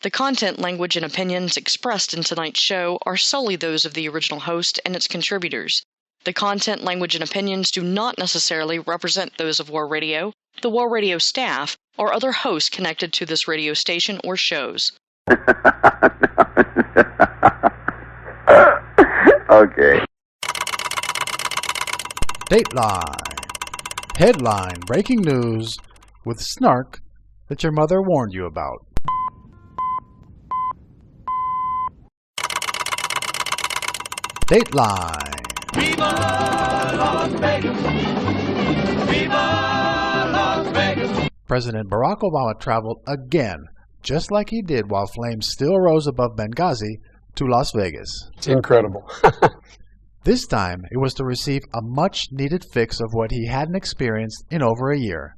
The content, language, and opinions expressed in tonight's show are solely those of the original host and its contributors. The content, language, and opinions do not necessarily represent those of WAAR Radio, the WAAR Radio staff, or other hosts connected to this radio station or shows. Okay. DateLine. Headline breaking news with snark that your mother warned you about. DateLine. Viva Las Vegas! Viva Las Vegas! President Barack Obama traveled again, just like he did while flames still rose above Benghazi, to Las Vegas. It's incredible. This time, it was to receive a much-needed fix of what he hadn't experienced in over a year.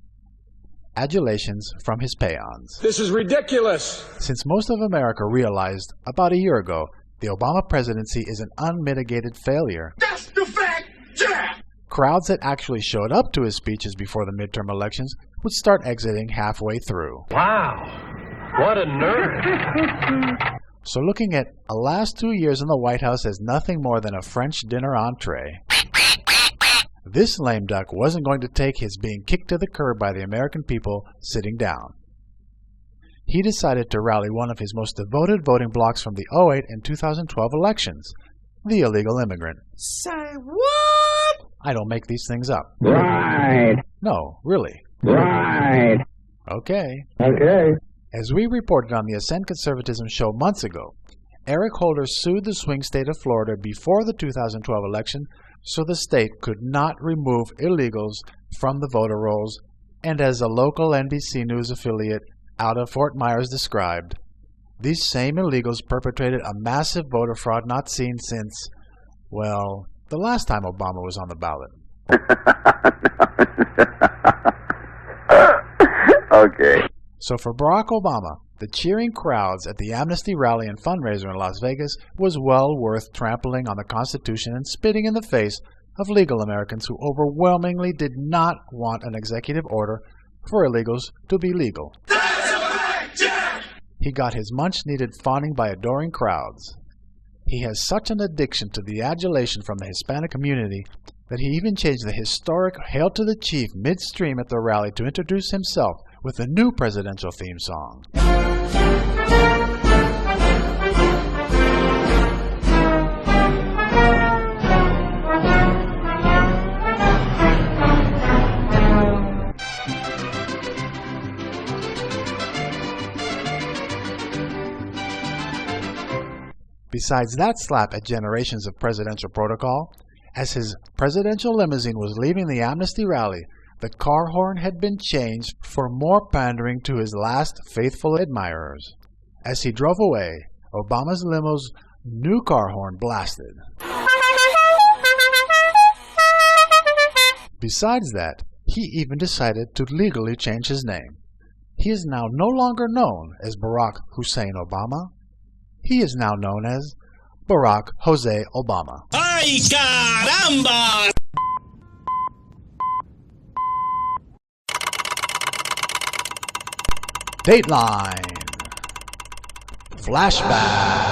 Adulations from his peons. This is ridiculous. Since most of America realized about a year ago the Obama presidency is an unmitigated failure, That's the fact, Jack! crowds that actually showed up to his speeches before the midterm elections would start exiting halfway through. Wow, what a nerd. So looking at the last 2 years in the White House as nothing more than a French dinner entree, this lame duck wasn't going to take his being kicked to the curb by the American people sitting down. He decided to rally one of his most devoted voting blocs from the 2008 and 2012 elections, the illegal immigrant. Say what? I don't make these things up. Right. No, really. Right. Okay. Okay. As we reported on the Ascend Conservatism show months ago, Eric Holder sued the swing state of Florida before the 2012 election so the state could not remove illegals from the voter rolls, and as a local NBC News affiliate out of Fort Myers described, these same illegals perpetrated a massive voter fraud not seen since, well, the last time Obama was on the ballot. Okay. So for Barack Obama, the cheering crowds at the Amnesty rally and fundraiser in Las Vegas was well worth trampling on the Constitution and spitting in the face of legal Americans who overwhelmingly did not want an executive order for illegals to be legal. That's a fact, Jack! He got his much-needed fawning by adoring crowds. He has such an addiction to the adulation from the Hispanic community that he even changed the historic Hail to the Chief midstream at the rally to introduce himself with a new presidential theme song. Besides that slap at generations of presidential protocol, as his presidential limousine was leaving the Amnesty rally, the car horn had been changed for more pandering to his last faithful admirers. As he drove away, Obama's limo's new car horn blasted. Besides that, he even decided to legally change his name. He is now no longer known as Barack Hussein Obama. He is now known as Barack Jose Obama. Ay, caramba! DateLine. Flashback.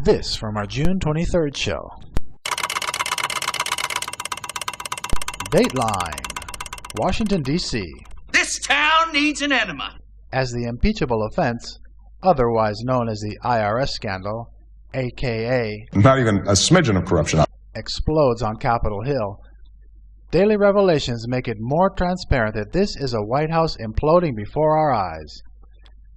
This from our June 23rd show. DateLine. Washington, D.C. This town needs an enema. As the impeachable offense, otherwise known as the IRS scandal, a.k.a. Not even a smidgen of corruption. explodes on Capitol Hill, daily revelations make it more transparent that this is a White House imploding before our eyes.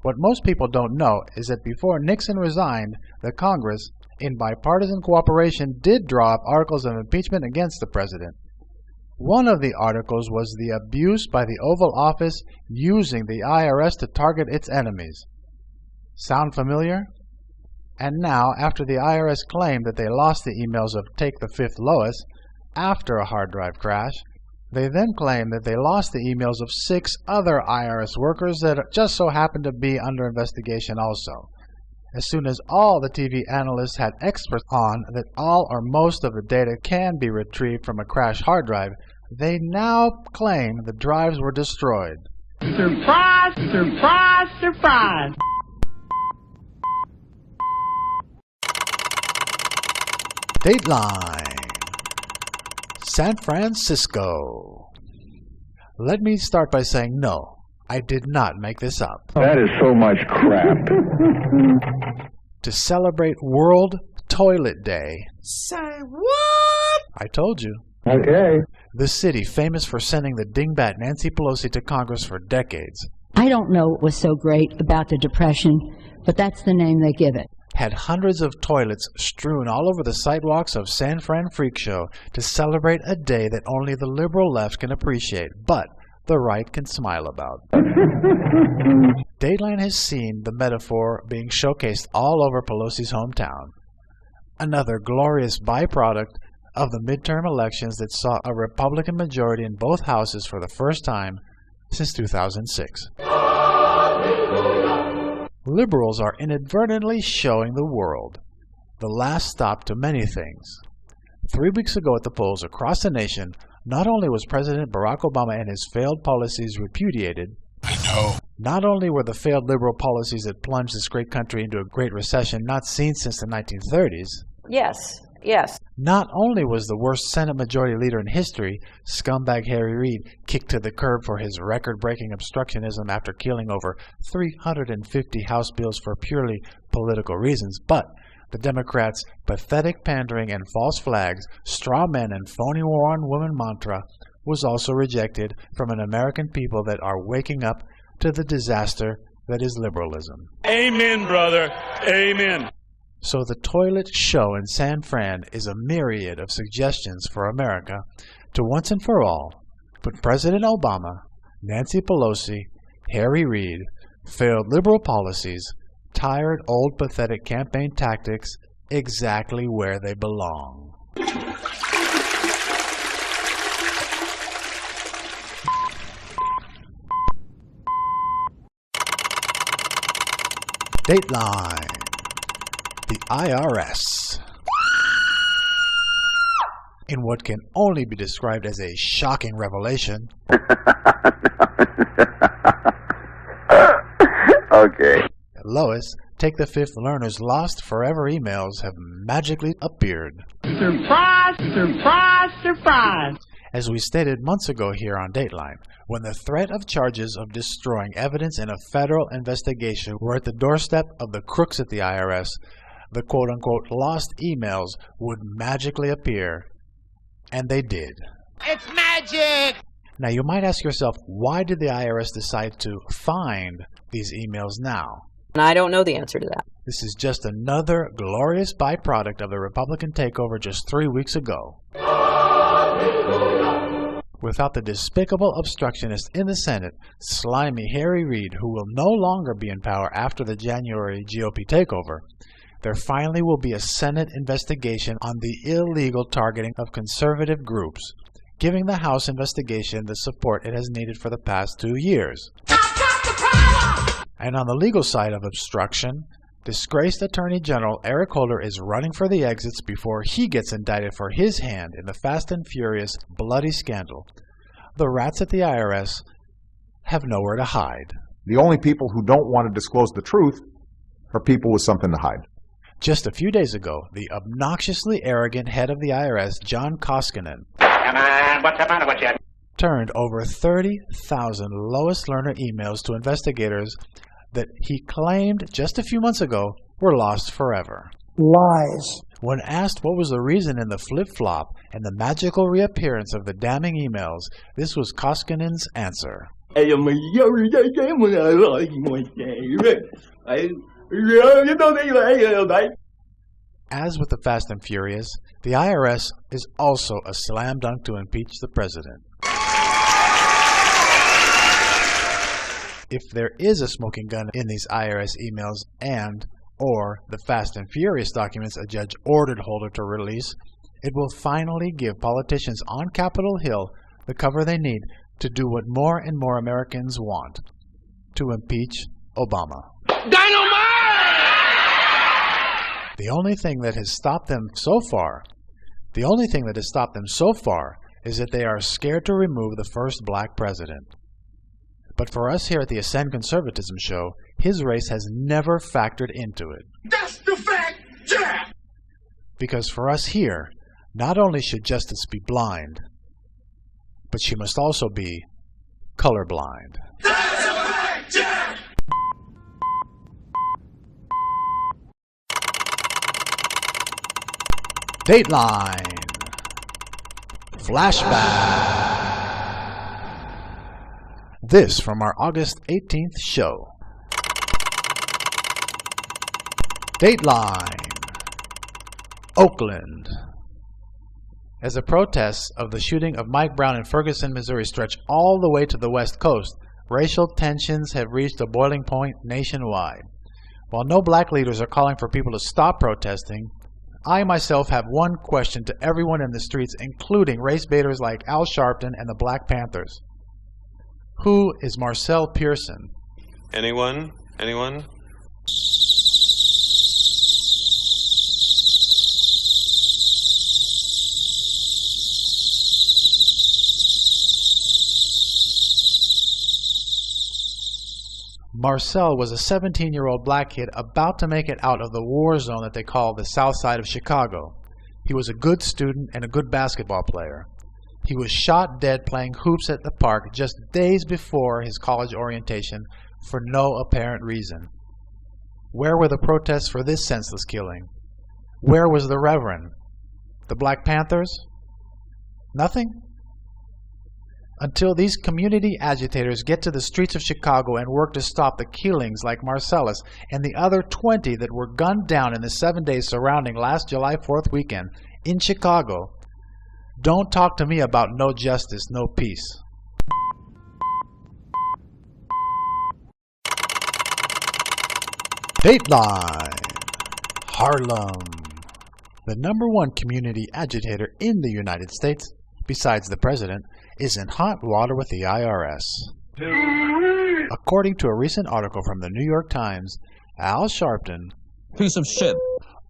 What most people don't know is that before Nixon resigned, the Congress, in bipartisan cooperation, did draw up articles of impeachment against the president. One of the articles was the abuse by the Oval Office using the IRS to target its enemies. Sound familiar? And now, after the IRS claimed that they lost the emails of Take the Fifth Lois after a hard drive crash, they then claim that they lost the emails of 6 other IRS workers that just so happened to be under investigation also. As soon as all the TV analysts had experts on that all or most of the data can be retrieved from a crashed hard drive, they now claim the drives were destroyed. Surprise, surprise, surprise. DateLine, San Francisco. Let me start by saying no, I did not make this up. That is so much crap. To celebrate World Toilet Day. Say what? I told you. Okay. The city, famous for sending the dingbat Nancy Pelosi to Congress for decades, I don't know what was so great about the Depression, but that's the name they give it. had hundreds of toilets strewn all over the sidewalks of San Fran Freak Show to celebrate a day that only the liberal left can appreciate, but the right can smile about. DateLine has seen the metaphor being showcased all over Pelosi's hometown. Another glorious byproduct of the midterm elections that saw a Republican majority in both houses for the first time since 2006. Liberals are inadvertently showing the world the last stop to many things. 3 weeks ago at the polls across the nation, not only was President Barack Obama and his failed policies repudiated, not only were the failed liberal policies that plunged this great country into a great recession not seen since the 1930s, Yes. not only was the worst Senate Majority Leader in history, scumbag Harry Reid, kicked to the curb for his record-breaking obstructionism after killing over 350 House bills for purely political reasons, but the Democrats' pathetic pandering and false flags, straw men and phony war on women mantra was also rejected from an American people that are waking up to the disaster that is liberalism. Amen, brother. Amen. So the toilet show in San Fran is a myriad of suggestions for America to once and for all put President Obama, Nancy Pelosi, Harry Reid, failed liberal policies, tired old pathetic campaign tactics exactly where they belong. DateLine. The IRS. In what can only be described as a shocking revelation, Okay. Lois, Take the Fifth Learner's lost forever emails have magically appeared. Surprise, surprise, surprise. As we stated months ago here on DateLine, when the threat of charges of destroying evidence in a federal investigation were at the doorstep of the crooks at the IRS, the quote-unquote lost emails would magically appear. And they did. It's magic! Now you might ask yourself, why did the IRS decide to find these emails now? And I don't know the answer to that. This is just another glorious byproduct of the Republican takeover just 3 weeks ago. Without the despicable obstructionist in the Senate, slimy Harry Reid, who will no longer be in power after the January GOP takeover, there finally will be a Senate investigation on the illegal targeting of conservative groups, giving the House investigation the support it has needed for the past 2 years. And on the legal side of obstruction, disgraced Attorney General Eric Holder is running for the exits before he gets indicted for his hand in the Fast and Furious bloody scandal. The rats at the IRS have nowhere to hide. The only people who don't want to disclose the truth are people with something to hide. Just a few days ago, the obnoxiously arrogant head of the IRS, John Koskinen, Come on, what's the matter with you? turned over 30,000 Lois Lerner emails to investigators that he claimed just a few months ago were lost forever. Lies. When asked what was the reason in the flip-flop and the magical reappearance of the damning emails, this was Koskinen's answer. As with the Fast and Furious, the IRS is also a slam dunk to impeach the president. If there is a smoking gun in these IRS emails or the Fast and Furious documents a judge ordered Holder to release, it will finally give politicians on Capitol Hill the cover they need to do what more and more Americans want, to impeach Obama. Dynamite! The only thing that has stopped them so far is that they are scared to remove the first black president. But for us here at the Ascend Conservatism show, his race has never factored into it. That's the fact, Jack! Because for us here, not only should justice be blind, but she must also be colorblind. That's a fact, Jack! DateLine. Flashback. This from our August 18th show. DateLine. Oakland. As the protests of the shooting of Mike Brown in Ferguson, Missouri stretch all the way to the West Coast, racial tensions have reached a boiling point nationwide. While no black leaders are calling for people to stop protesting, I myself have one question to everyone in the streets, including race baiters like Al Sharpton and the Black Panthers. Who is Marcel Pearson? Anyone? Anyone? Marcel was a 17-year-old black kid about to make it out of the war zone that they call the South Side of Chicago. He was a good student and a good basketball player. He was shot dead playing hoops at the park just days before his college orientation for no apparent reason. Where were the protests for this senseless killing? Where was the Reverend? The Black Panthers? Nothing? Until these community agitators get to the streets of Chicago and work to stop the killings like Marcellus and the other 20 that were gunned down in the 7 days surrounding last July 4th weekend in Chicago, don't talk to me about no justice, no peace. DateLine. Harlem. The #1 community agitator in the United States, besides the president, is in hot water with the IRS. According to a recent article from the New York Times, Al Sharpton, piece of shit,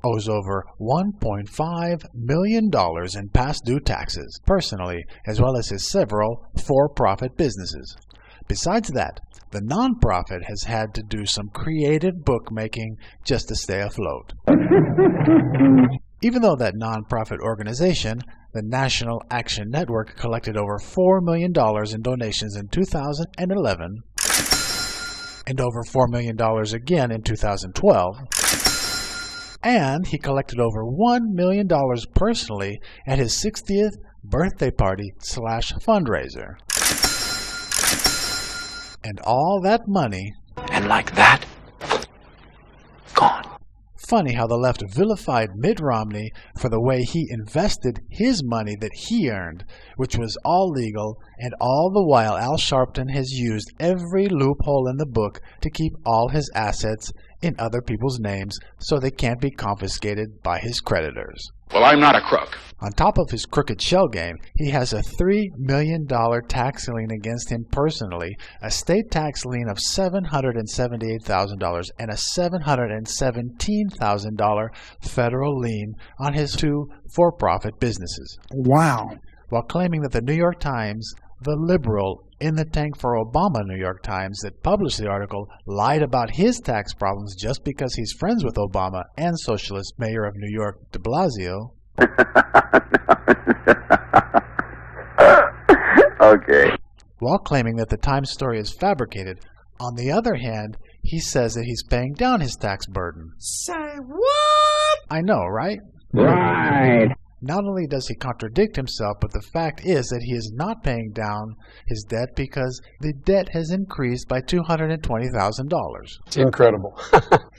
owes over $1.5 million in past due taxes, personally, as well as his several for-profit businesses. Besides that, the nonprofit has had to do some creative bookmaking just to stay afloat. Even though that nonprofit organization, the National Action Network, collected over $4 million in donations in 2011 and over $4 million again in 2012, and he collected over $1 million personally at his 60th birthday party / fundraiser. And all that money, and like that, gone. Funny how the left vilified Mitt Romney for the way he invested his money that he earned, which was all legal, and all the while Al Sharpton has used every loophole in the book to keep all his assets in other people's names so they can't be confiscated by his creditors. Well, I'm not a crook. On top of his crooked shell game, he has a $3 million tax lien against him personally, a state tax lien of $778,000, and a $717,000 federal lien on his 2 for-profit businesses. Wow. While claiming that the New York Times, the liberal in the tank for Obama New York Times that published the article, lied about his tax problems just because he's friends with Obama and socialist mayor of New York de Blasio. Okay. While claiming that the Times story is fabricated, on the other hand, he says that he's paying down his tax burden. Say what? I know, right? Right. Not only does he contradict himself, but the fact is that he is not paying down his debt because the debt has increased by $220,000. It's incredible.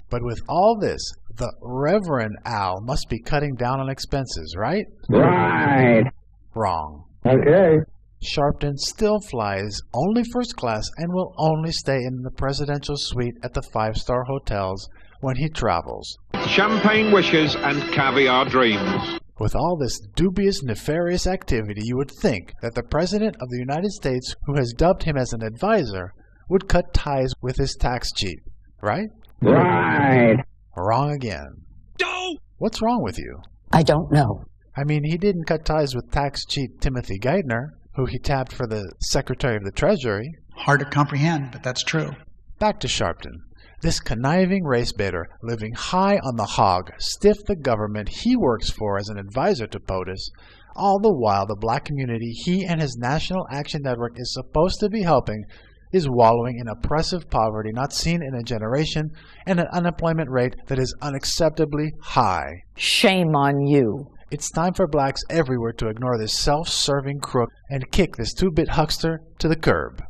But with all this, the Reverend Al must be cutting down on expenses, right? Right. Wrong. Okay. Sharpton still flies only first class and will only stay in the presidential suite at the 5-star hotels when he travels. Champagne wishes and caviar dreams. With all this dubious, nefarious activity, you would think that the President of the United States, who has dubbed him as an advisor, would cut ties with his tax chief, right? Right. Wrong again. No! What's wrong with you? I don't know. I mean, he didn't cut ties with tax chief Timothy Geithner, who he tapped for the Secretary of the Treasury. Hard to comprehend, but that's true. Back to Sharpton. This conniving race baiter, living high on the hog, stiffed the government he works for as an advisor to POTUS, all the while the black community he and his National Action Network is supposed to be helping is wallowing in oppressive poverty not seen in a generation and an unemployment rate that is unacceptably high. Shame on you. It's time for blacks everywhere to ignore this self-serving crook and kick this two-bit huckster to the curb.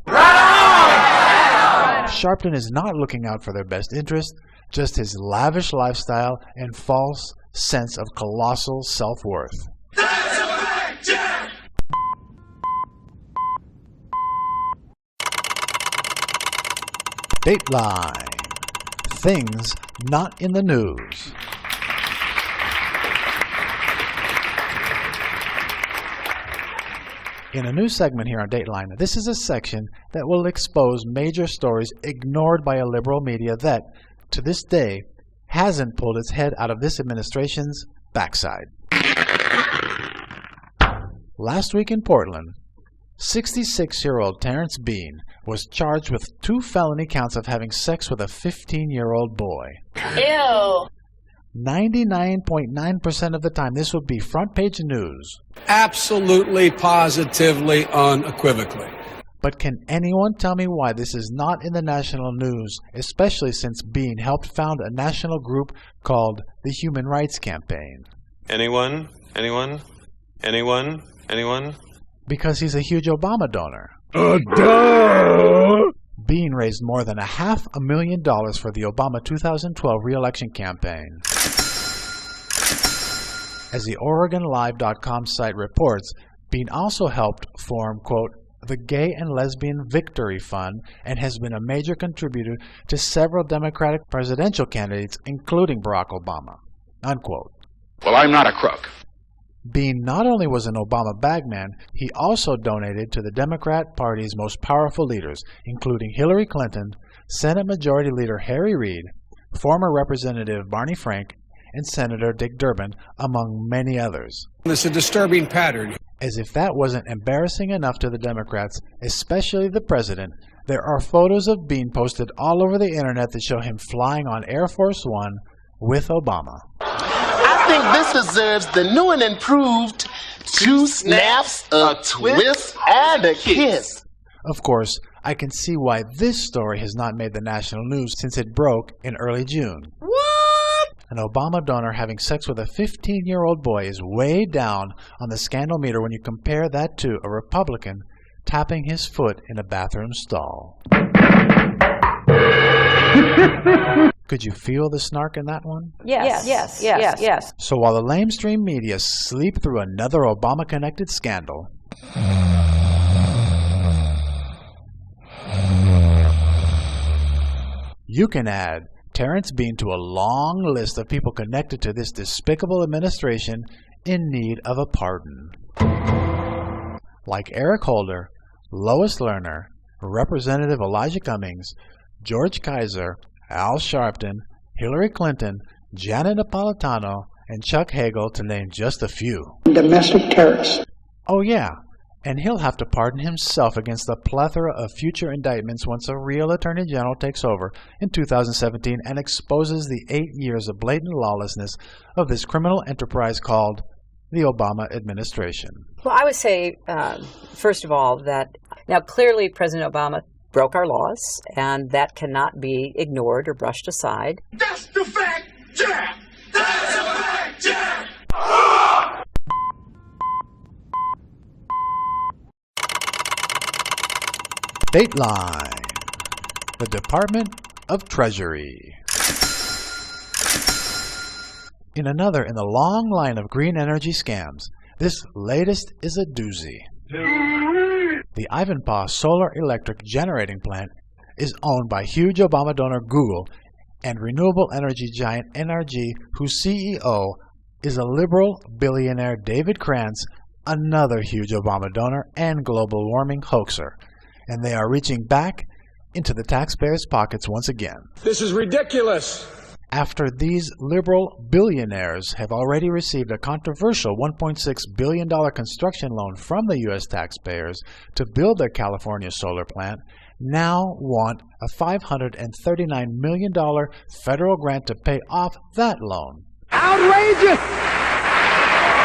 Sharpton is not looking out for their best interest, just his lavish lifestyle and false sense of colossal self-worth. That's a fact, Jack! DateLine. Things not in the news. In a new segment here on DateLine, this is a section that will expose major stories ignored by a liberal media that, to this day, hasn't pulled its head out of this administration's backside. Last week in Portland, 66-year-old Terrence Bean was charged with 2 felony counts of having sex with a 15-year-old boy. Ew! 99.9% of the time, this would be front-page news. Absolutely, positively, unequivocally. But can anyone tell me why this is not in the national news, especially since Bean helped found a national group called the Human Rights Campaign? Anyone? Anyone? Anyone? Anyone? Because he's a huge Obama donor. Duh! Bean raised more than $500,000 for the Obama 2012 re-election campaign. As the OregonLive.com site reports, Bean also helped form, quote, the Gay and Lesbian Victory Fund and has been a major contributor to several Democratic presidential candidates, including Barack Obama, unquote. Well, I'm not a crook. Bean not only was an Obama bagman, he also donated to the Democrat Party's most powerful leaders, including Hillary Clinton, Senate Majority Leader Harry Reid, former Representative Barney Frank, and Senator Dick Durbin, among many others. It's a disturbing pattern. As if that wasn't embarrassing enough to the Democrats, especially the president, there are photos of Bean posted all over the internet that show him flying on Air Force One with Obama. I think this deserves the new and improved 2 snaps, a twist, and a kiss. Of course, I can see why this story has not made the national news since it broke in early June. What? An Obama donor having sex with a 15-year-old boy is way down on the scandal meter when you compare that to a Republican tapping his foot in a bathroom stall. Could you feel the snark in that one? Yes. So while the lamestream media sleep through another Obama-connected scandal, you can add Terrence Bean to a long list of people connected to this despicable administration in need of a pardon. Like Eric Holder, Lois Lerner, Representative Elijah Cummings, George Kaiser, Al Sharpton, Hillary Clinton, Janet Napolitano, and Chuck Hagel, to name just a few. Domestic terrorists. Oh yeah, and he'll have to pardon himself against the plethora of future indictments once a real Attorney General takes over in 2017 and exposes the 8 years of blatant lawlessness of this criminal enterprise called the Obama administration. Well, I would say, first of all, that now clearly President Obama broke our laws, and that cannot be ignored or brushed aside. That's the fact, Jack! That's a fact, Jack! DateLine, the Department of Treasury. In another in the long line of green energy scams, this latest is a doozy. The Ivanpah Solar Electric Generating Plant is owned by huge Obama donor Google and renewable energy giant NRG, whose CEO is a liberal billionaire David Krantz, another huge Obama donor and global warming hoaxer. And they are reaching back into the taxpayers' pockets once again. This is ridiculous. After these liberal billionaires have already received a controversial $1.6 billion construction loan from the U.S. taxpayers to build their California solar plant, now want a $539 million federal grant to pay off that loan. Outrageous!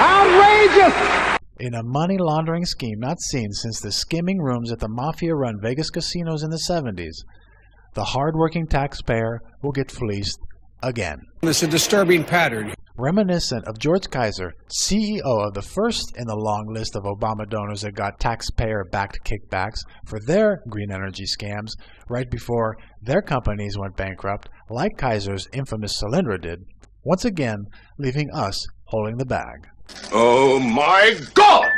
Outrageous! In a money laundering scheme not seen since the skimming rooms at the mafia-run Vegas casinos in the 70s, the hard-working taxpayer will get fleeced again. It's a disturbing pattern. Reminiscent of George Kaiser, CEO of the first in the long list of Obama donors that got taxpayer-backed kickbacks for their green energy scams right before their companies went bankrupt, like Kaiser's infamous Solyndra did, once again leaving us holding the bag. Oh my God!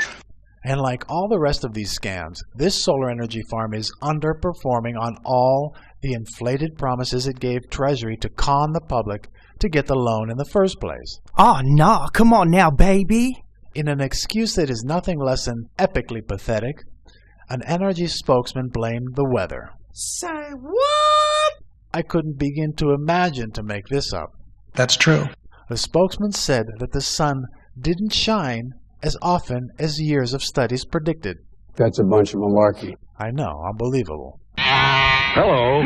And like all the rest of these scams, this solar energy farm is underperforming on all the inflated promises it gave Treasury to con the public to get the loan in the first place. Oh, no, come on now, baby. In an excuse that is nothing less than epically pathetic, an energy spokesman blamed the weather. Say what? I couldn't begin to imagine to make this up. That's true. The spokesman said that the sun didn't shine as often as years of studies predicted. That's a bunch of malarkey. I know, unbelievable. Hello.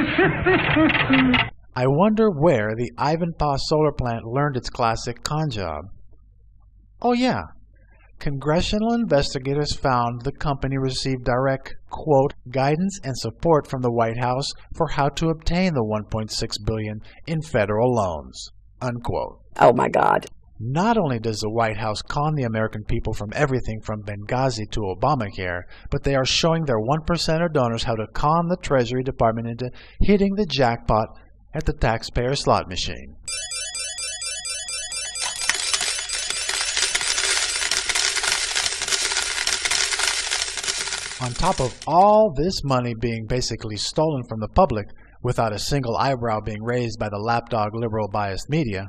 I wonder where the Ivanpah solar plant learned its classic con job. Oh yeah, congressional investigators found the company received direct, quote, guidance and support from the White House for how to obtain the $1.6 billion in federal loans, unquote. Oh my God. Not only does the White House con the American people from everything from Benghazi to Obamacare, but they are showing their 1%er donors how to con the Treasury Department into hitting the jackpot at the taxpayer slot machine. On top of all this money being basically stolen from the public without a single eyebrow being raised by the lapdog liberal-biased media,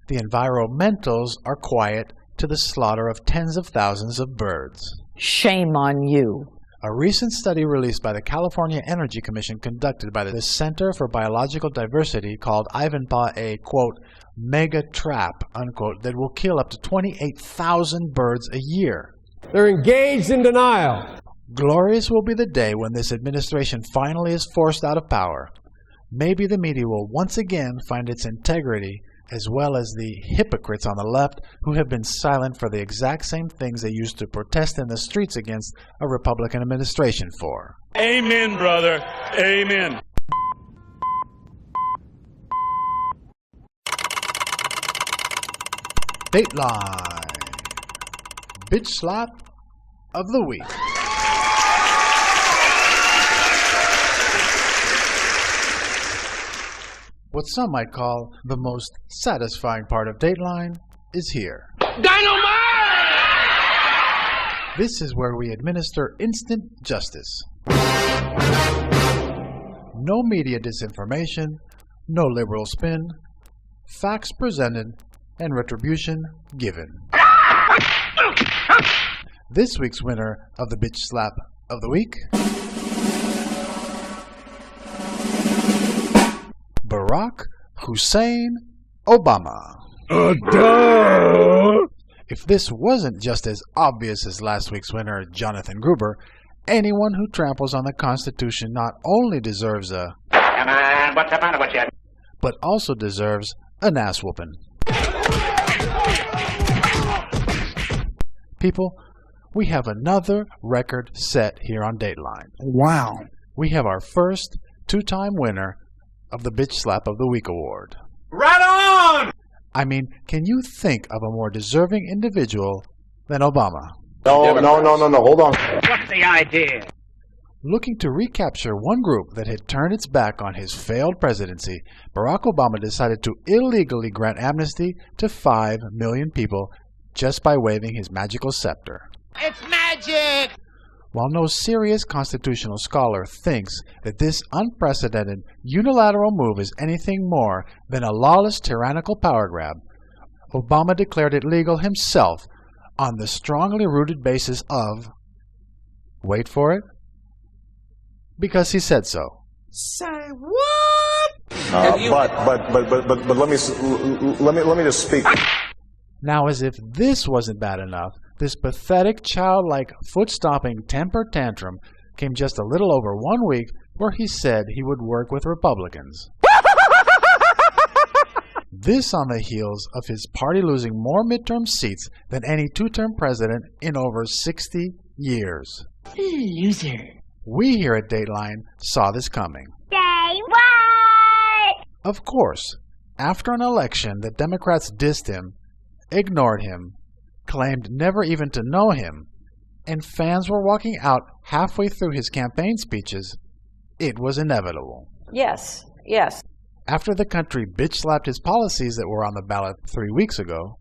the environmentals are quiet to the slaughter of tens of thousands of birds. Shame on you. A recent study released by the California Energy Commission conducted by the Center for Biological Diversity called Ivanpah a, quote, mega trap, unquote, that will kill up to 28,000 birds a year. They're engaged in denial. Glorious will be the day when this administration finally is forced out of power. Maybe the media will once again find its integrity, as well as the hypocrites on the left who have been silent for the exact same things they used to protest in the streets against a Republican administration for. Amen, brother. Amen. DateLine. Bitch slap of the week. What some might call the most satisfying part of DateLine is here. Dynamite! This is where we administer instant justice. No media disinformation, no liberal spin, facts presented, and retribution given. This week's winner of the Bitch Slap of the Week, Barack Hussein Obama. Duh! If this wasn't just as obvious as last week's winner, Jonathan Gruber, anyone who tramples on the Constitution not only deserves a Come on, what's the matter with you? but also deserves an ass whooping. People, we have another record set here on DateLine. Wow. We have our first two-time winner of the Bitch Slap of the Week award. Right on! I mean, can you think of a more deserving individual than Obama? No, hold on. What's the idea? Looking to recapture one group that had turned its back on his failed presidency, Barack Obama decided to illegally grant amnesty to 5 million people just by waving his magical scepter. It's magic! While no serious constitutional scholar thinks that this unprecedented unilateral move is anything more than a lawless tyrannical power grab, Obama declared it legal himself on the strongly rooted basis of, wait for it, because he said so. Say what? But let me just speak. Now, as if this wasn't bad enough, this pathetic, childlike, foot-stomping temper tantrum came just a little over 1 week where he said he would work with Republicans. This on the heels of his party losing more midterm seats than any two-term president in over 60 years. Loser. We here at DateLine saw this coming. Say what? Of course, after an election that Democrats dissed him, ignored him, claimed never even to know him, and fans were walking out halfway through his campaign speeches, it was inevitable. Yes, yes. After the country bitch-slapped his policies that were on the ballot 3 weeks ago,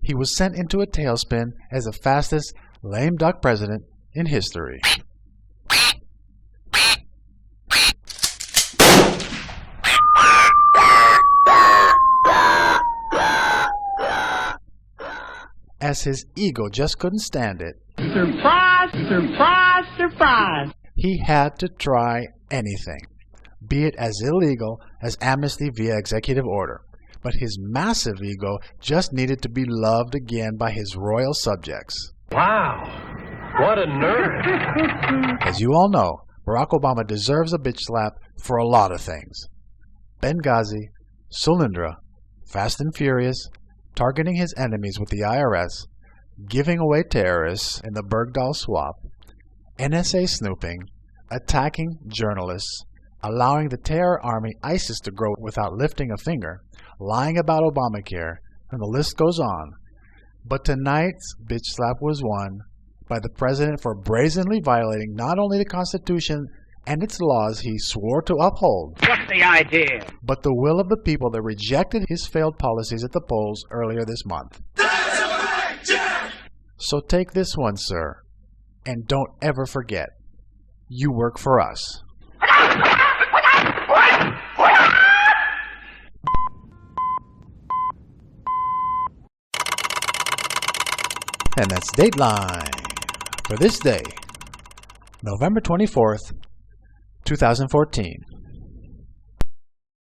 he was sent into a tailspin as the fastest lame duck president in history. As his ego just couldn't stand it, Surprise, surprise, surprise. he had to try anything, be it as illegal as amnesty via executive order. But his massive ego just needed to be loved again by his royal subjects. Wow, what a nerd. As you all know, Barack Obama deserves a bitch slap for a lot of things. Benghazi, Solyndra, Fast and Furious, targeting his enemies with the IRS, giving away terrorists in the Bergdahl swap, NSA snooping, attacking journalists, allowing the terror army ISIS to grow without lifting a finger, lying about Obamacare, and the list goes on. But tonight's bitch slap was won by the president for brazenly violating not only the Constitution and its laws he swore to uphold, What's the idea? but the will of the people that rejected his failed policies at the polls earlier this month. So take this one, sir, and don't ever forget, you work for us. And that's DateLine for this day, November 24th, 2014.